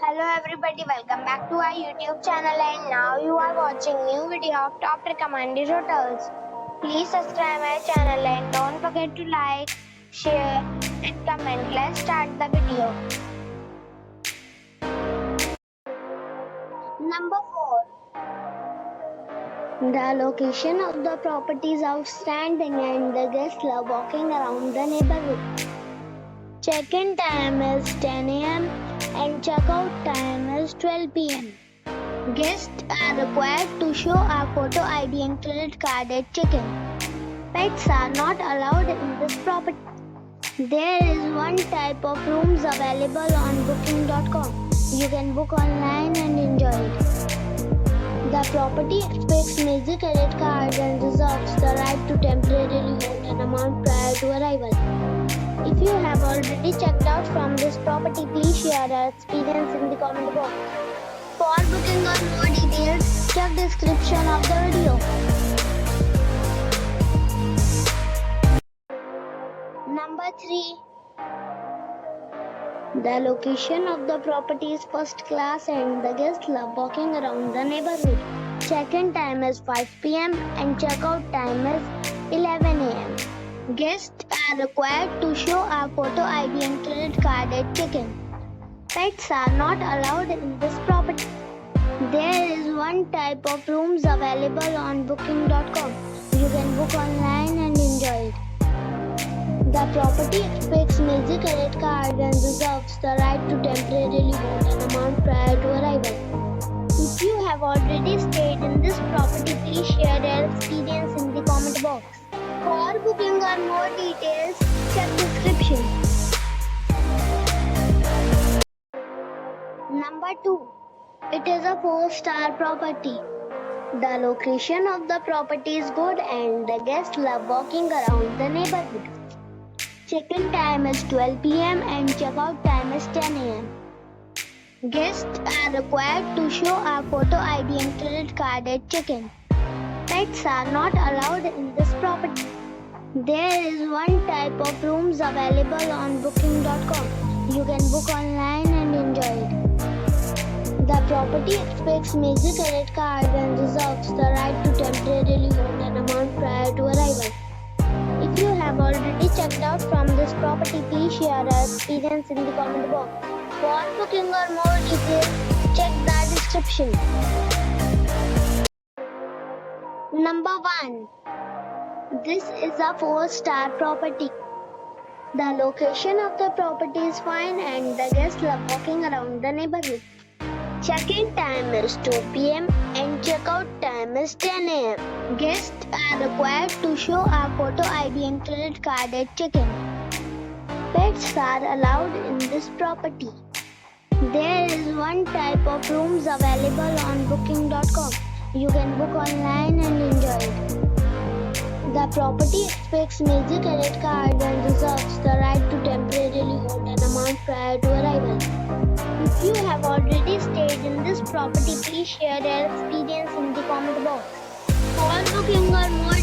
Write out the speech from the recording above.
Hello everybody, welcome back to our YouTube channel and now you are watching new video of top recommended hotels. Please subscribe my channel and don't forget to like, share and comment. Let's start the video. Number 4. The location of the property is outstanding and the guests love walking around the neighborhood. Check-in time is 10 a.m. and check-out time is 12 p.m. Guests are required to show a photo ID and credit card at check-in. Pets are not allowed in this property. There is one type of rooms available on booking.com. You can book online and enjoy it. The property expects major credit cards and reserves the right to temporarily hold an amount prior to arrival. If you have already checked out from this property, please share your experience in the comment box. For booking or more details, check description of the video. Number 3. The location of the property is first class and the guests love walking around the neighborhood. Check-in time is 5 p.m. and check-out time is 11 a.m. Guests are required to show a photo ID and credit card at check-in. Pets are not allowed in this property. There is one type of rooms available on booking.com. You can book online and enjoy it. The property expects major credit cards and reserves the right to temporarily hold an amount prior to arrival. If you have already stayed in this property, please share your experience in the comment box. For booking or more details, check description. Number 2. It is a 4-star property. The location of the property is good and the guests love walking around the neighborhood. Check-in time is 12 p.m. and check-out time is 10 a.m. Guests are required to show a photo ID and credit card at check-in. Pets are not allowed in this property. There is one type of rooms available on booking.com. You can book online and enjoy it. The property expects major credit cards and reserves the right to temporarily hold an amount prior to arrival. If you have already checked out from this property, please share your experience in the comment box. For booking or more details, check the description. Number 1. This is a 4-star property. The location of the property is fine and the guests love walking around the neighborhood. Check-in time is 2 p.m. and check-out time is 10 a.m. Guests are required to show a photo ID and credit card at check-in. Pets are allowed in this property. There is one type of rooms available on booking.com. You can book online and enjoy it. The property expects major credit cards and reserves the right to temporarily hold an amount prior to arrival. If you have already stayed in this property, please share your experience in the comment box. For booking or more